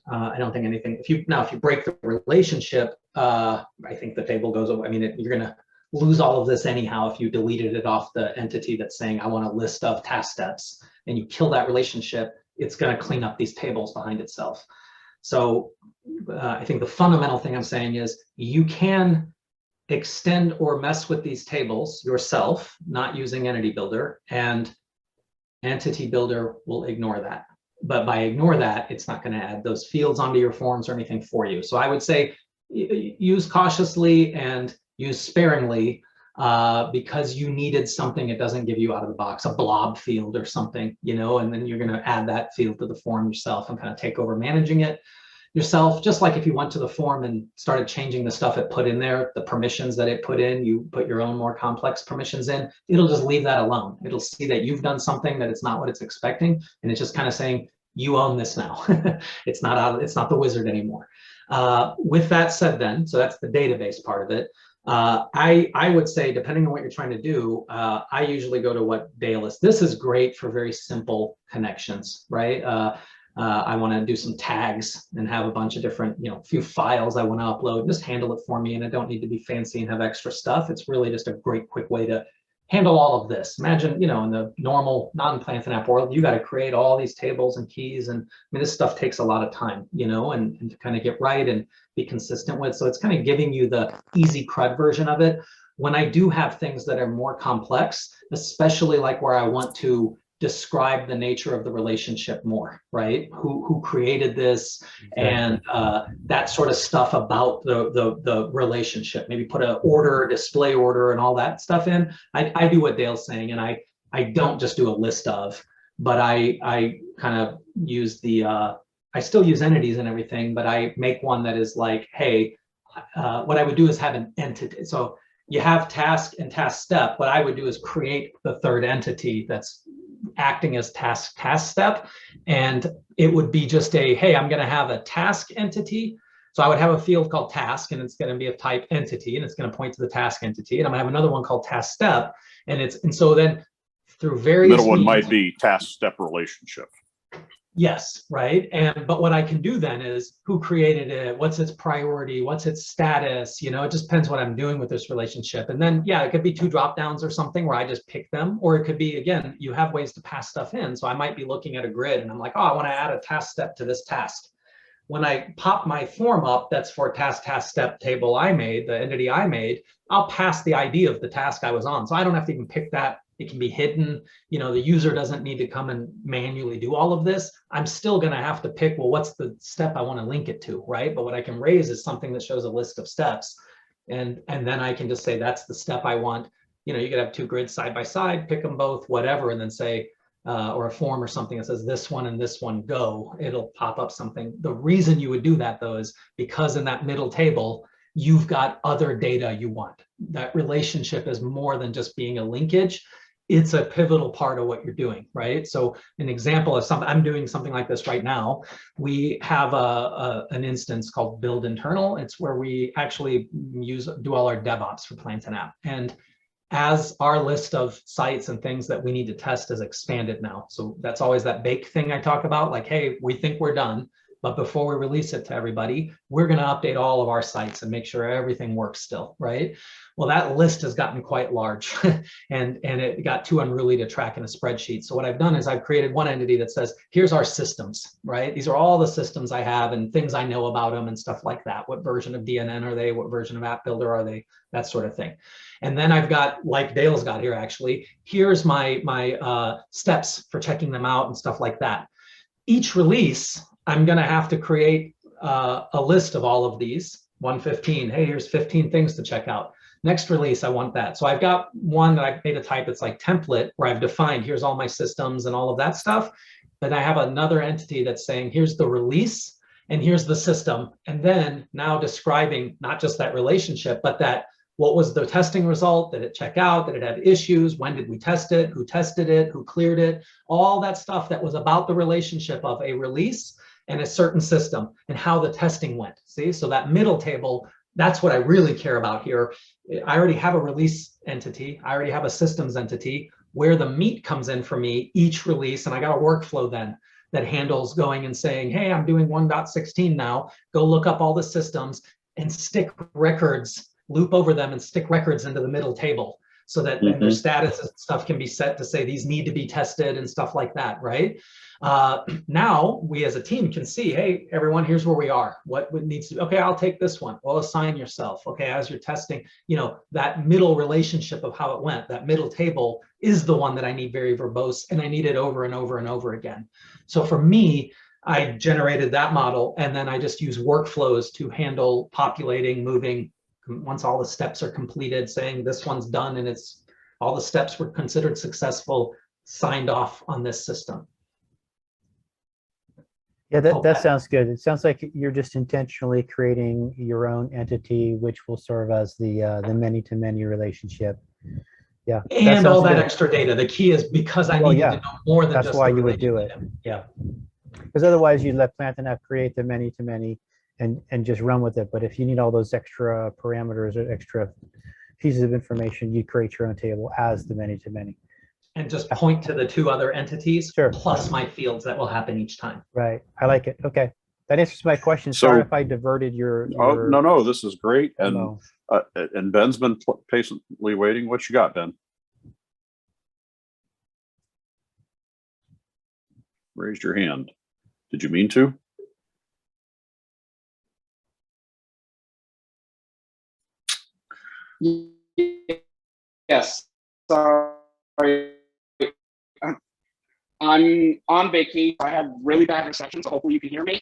I don't think anything, if you break the relationship, I think the table goes away. I mean, you're going to lose all of this anyhow if you deleted it off the entity that's saying, I want a list of task steps, and you kill that relationship, it's going to clean up these tables behind itself. So I think the fundamental thing I'm saying is you can extend or mess with these tables yourself, not using Entity Builder, and Entity Builder will ignore that. But by ignore that, it's not going to add those fields onto your forms or anything for you. So I would say use cautiously and use sparingly because you needed something it doesn't give you out of the box, a blob field or something, and then you're going to add that field to the form yourself and kind of take over managing it yourself. Just like if you went to the form and started changing the stuff it put in there, the permissions that it put in, you put your own more complex permissions in, it'll just leave that alone. It'll see that you've done something that it's not what it's expecting, and it's just kind of saying, you own this now. It's not the wizard anymore. With that said then, so that's the database part of it. I would say, depending on what you're trying to do, I usually go to what Dale is. This is great for very simple connections, right? I want to do some tags and have a bunch of different, few files I want to upload. Just handle it for me, and I don't need to be fancy and have extra stuff. It's really just a great, quick way to handle all of this. Imagine, in the normal non-Plantain app world, you got to create all these tables and keys, and I mean, this stuff takes a lot of time, and to kind of get right and be consistent with. So it's kind of giving you the easy CRUD version of it. When I do have things that are more complex, especially like where I want to describe the nature of the relationship more, right? Who created this, and that sort of stuff about the relationship. Maybe put an order, display order, and all that stuff in. I do what Dale's saying, and I don't just do a list of, but I kind of use I still use entities and everything, but I make one that is like, hey, what I would do is have an entity. So you have task and task step. What I would do is create the third entity that's acting as task step, and it would be just hey, I'm going to have a task entity. So I would have a field called task, and it's going to be a type entity, and it's going to point to the task entity, and I'm going to have another one called task step, and so then through various middle one might be task step relationship. Yes, right. But what I can do then is who created it, what's its priority, what's its status, it just depends what I'm doing with this relationship. And then, yeah, it could be 2 drop downs or something where I just pick them, or it could be, again, you have ways to pass stuff in. So I might be looking at a grid and I'm like, oh, I want to add a task step to this task. When I pop my form up, that's for task step table I made, the entity I made, I'll pass the ID of the task I was on. So I don't have to even pick that. It can be hidden. The user doesn't need to come and manually do all of this. I'm still going to have to pick, well, what's the step I want to link it to, right? But what I can raise is something that shows a list of steps. And then I can just say, that's the step I want. You could have 2 grids side by side, pick them both, whatever, and then say, or a form or something that says this one and this one go. It'll pop up something. The reason you would do that, though, is because in that middle table, you've got other data you want. That relationship is more than just being a linkage. It's a pivotal part of what you're doing, right? So an example of something, I'm doing something like this right now. We have an instance called build internal. It's where we actually do all our DevOps for Plantain app. And as our list of sites and things that we need to test is expanded now. So that's always that bake thing I talk about, like, hey, we think we're done. but before we release it to everybody, we're going to update all of our sites and make sure everything works still, right? Well, that list has gotten quite large and it got too unruly to track in a spreadsheet. So what I've done is I've created one entity that says, here's our systems, right? These are all the systems I have and things I know about them and stuff like that. What version of DNN are they? What version of App Builder are they? That sort of thing. And then I've got, like Dale's got here actually, here's my steps for checking them out and stuff like that. Each release, I'm going to have to create a list of all of these. 115, hey, here's 15 things to check out. Next release, I want that. So I've got one that I've made a type, it's like template, where I've defined, here's all my systems and all of that stuff. Then I have another entity that's saying, here's the release and here's the system. And then now describing not just that relationship, but that what was the testing result? Did it check out? Did it have issues? When did we test it? Who tested it? Who cleared it? All that stuff that was about the relationship of a release and a certain system and how the testing went. See, so that middle table, that's what I really care about here. I already have a release entity. I already have a systems entity where the meat comes in for me each release. And I got a workflow then that handles going and saying, hey, I'm doing 1.16 now. Go look up all the systems and stick records, loop over them and stick records into the middle table so that their status and stuff can be set to say these need to be tested and stuff like that, right? Now we as a team can see, hey, everyone, here's where we are. What needs to, okay, I'll take this one. Well, assign yourself. Okay, as you're testing, you know, that middle relationship of how it went, that middle table is the one that I need very verbose and I need it over and over and over again. So for me, I generated that model and then I just use workflows to handle populating, moving, once all the steps are completed, saying this one's done and it's all the steps were considered successful, signed off on this system. Yeah, that sounds good. It sounds like you're just intentionally creating your own entity, which will serve as the many-to-many relationship. Yeah, and all that extra data. The key is because I need to know more than that's just why the you would do it. data. Yeah, because otherwise you let Plant and App create the many-to-many and just run with it. But if you need all those extra parameters or extra pieces of information, you create your own table as the many-to-many. and just point to the two other entities plus my fields that will happen each time. Right. I like it. Okay. That answers my question. So- Sorry if I diverted your Oh, no, this is great. demo. And Ben's been patiently waiting. What you got, Ben? Raised your hand. Did you mean to? Yes. Sorry. I'm on vacation. I have really bad reception, so hopefully you can hear me.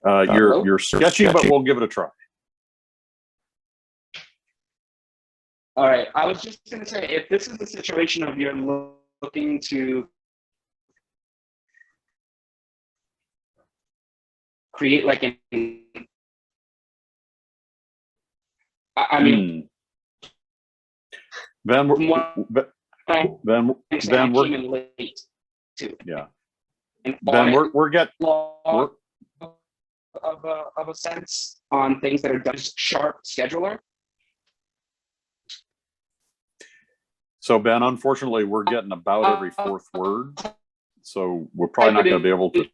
You're sketchy, but we'll give it a try. All right. I was just going to say, if this is the situation of you're looking to create like an, I mean, Ben, Ben, we're late too. Yeah. And Ben, we're getting of a sense on things that are done sharp scheduler. So Ben, unfortunately, we're getting about every fourth word, so we're probably not going to be able to.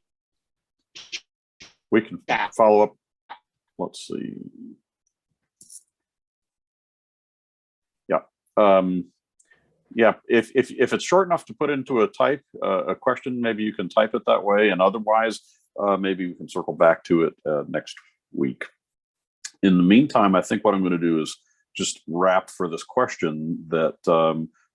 We can follow up. Let's see. Yeah. Yeah. If it's short enough to put into a question, maybe you can type it that way, and otherwise, maybe we can circle back to it next week. In the meantime, I think what I'm going to do is just wrap for this question that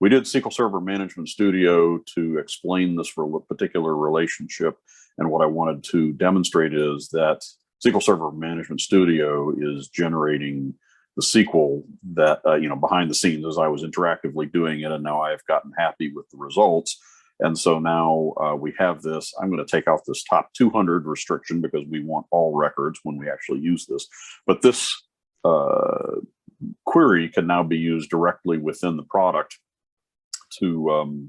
we did SQL Server Management Studio to explain this particular relationship. And what I wanted to demonstrate is that SQL Server Management Studio is generating the SQL that, behind the scenes as I was interactively doing it. And now I've gotten happy with the results. And so now we have this. I'm going to take out this top 200 restriction because we want all records when we actually use this. But this query can now be used directly within the product to,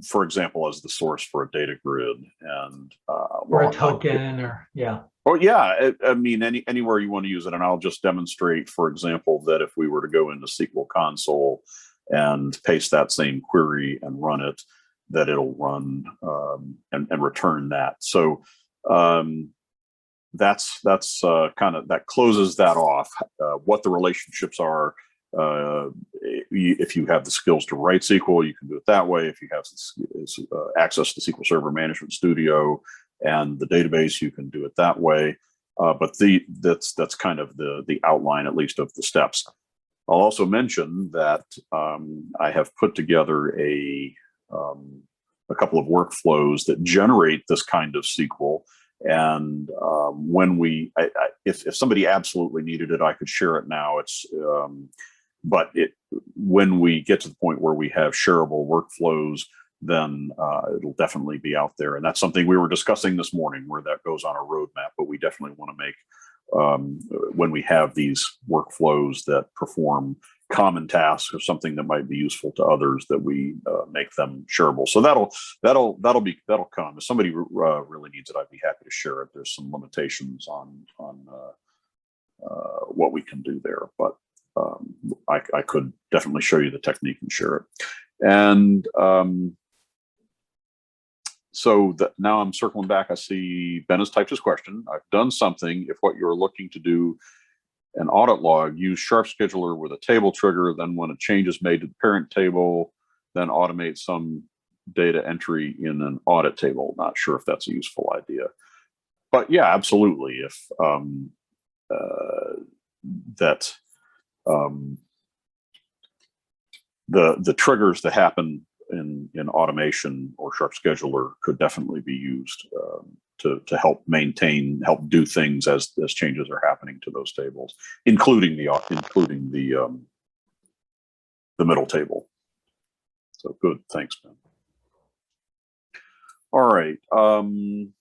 for example, as the source for a data grid and or a token, or yeah. Oh yeah, I mean anywhere you want to use it, and I'll just demonstrate, for example, that if we were to go into SQL Console and paste that same query and run it, that it'll run and return that. So that's kind of, that closes that off. What the relationships are. If you have the skills to write SQL, you can do it that way. If you have access to SQL Server Management Studio and the database, you can do it that way. But that's kind of the outline, at least, of the steps. I'll also mention that I have put together a couple of workflows that generate this kind of SQL. And when if somebody absolutely needed it, I could share it now. But when we get to the point where we have shareable workflows, then it'll definitely be out there. And that's something we were discussing this morning, where that goes on a roadmap. But we definitely want to make, when we have these workflows that perform common tasks or something that might be useful to others, that we make them shareable. So that'll come. If somebody really needs it, I'd be happy to share it. There's some limitations on what we can do there, but I could definitely show you the technique and share it. And so now I'm circling back. I see Ben has typed his question. I've done something. If what you're looking to do an audit log, use Sharp Scheduler with a table trigger, then when a change is made to the parent table, then automate some data entry in an audit table. Not sure if that's a useful idea. But yeah, absolutely. If the triggers that happen in automation or Sharp Scheduler could definitely be used to help do things as changes are happening to those tables, including the middle table. So good, thanks, Ben. All right, and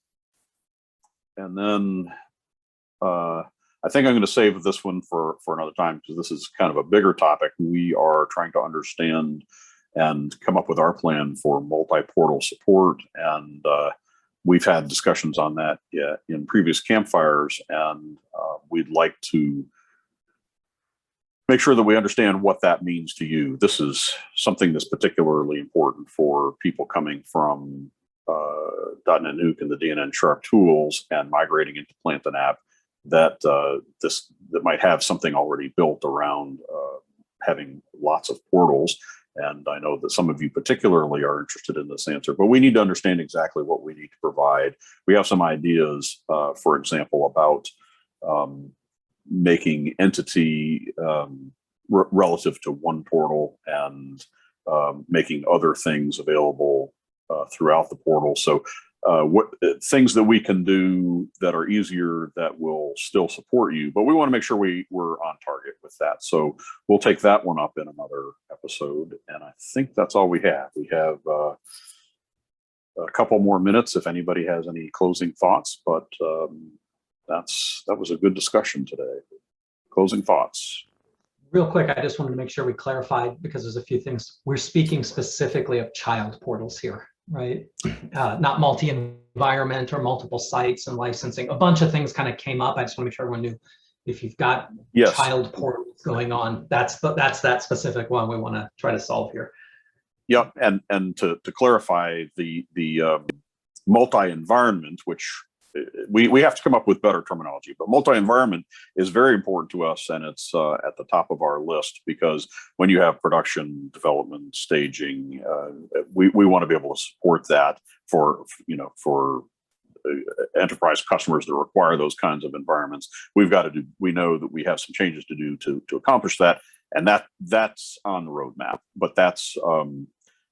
then I think I'm going to save this one for another time, because this is kind of a bigger topic. We are trying to understand and come up with our plan for multi-portal support, and we've had discussions on that in previous campfires, and we'd like to make sure that we understand what that means to you. This is something that's particularly important for people coming from .NET Nuke and the DNN Sharp tools and migrating into Plant and App, that might have something already built around having lots of portals. And I know that some of you particularly are interested in this answer, but we need to understand exactly what we need to provide. We have some ideas, for example, about making entity relative to one portal, and making other things available throughout the portal. So what things that we can do that are easier, that will still support you, but we want to make sure we're on target with that. So we'll take that one up in another episode. And I think that's all we have. We have a couple more minutes if anybody has any closing thoughts, but that was a good discussion today. Closing thoughts. Real quick, I just wanted to make sure we clarified, because there's a few things. We're speaking specifically of child portals here, right? Not multi-environment or multiple sites and licensing. A bunch of things kind of came up. I just want to make sure everyone knew, if you've got child portals going on, that's that specific one we want to try to solve here. Yep, and to clarify, the multi-environment, which we have to come up with better terminology, but multi-environment is very important to us, and it's at the top of our list, because when you have production, development, staging, we want to be able to support that for enterprise customers that require those kinds of environments. We know that we have some changes to do to accomplish that, and that's on the roadmap, but that's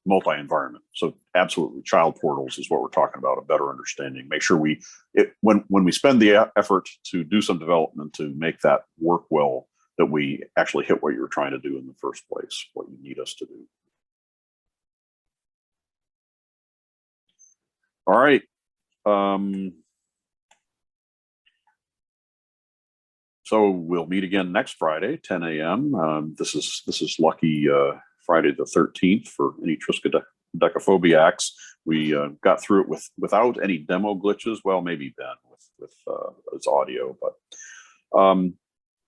multi-environment. So absolutely, child portals is what we're talking about, a better understanding. Make sure when we spend the effort to do some development to make that work well, that we actually hit what you're trying to do in the first place, what you need us to do. All right. So we'll meet again next Friday, 10 a.m. This is lucky Friday the 13th for any triskaidekaphobia. We got through it without any demo glitches. Well, maybe Ben with its audio, but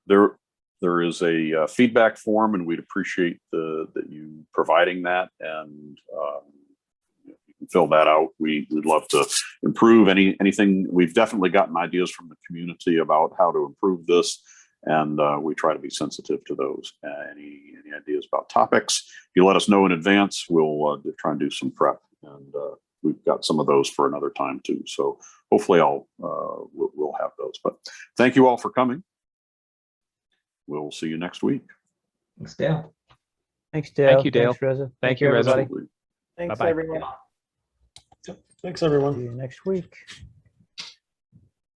there is a feedback form, and we'd appreciate that you providing that. And fill that out. We'd love to improve anything. We've definitely gotten ideas from the community about how to improve this, and we try to be sensitive to those. Any ideas about topics, if you let us know in advance, we'll try and do some prep, and we've got some of those for another time too. So hopefully we'll have those. But thank you all for coming. We'll see you next week. Thanks, Dale. Thanks, Dale. Thank you, Dale. Thanks, Reza. Thank Take you, care, Reza. everybody. Absolutely. Thanks, Bye-bye. everyone. Thanks, everyone. See you next week.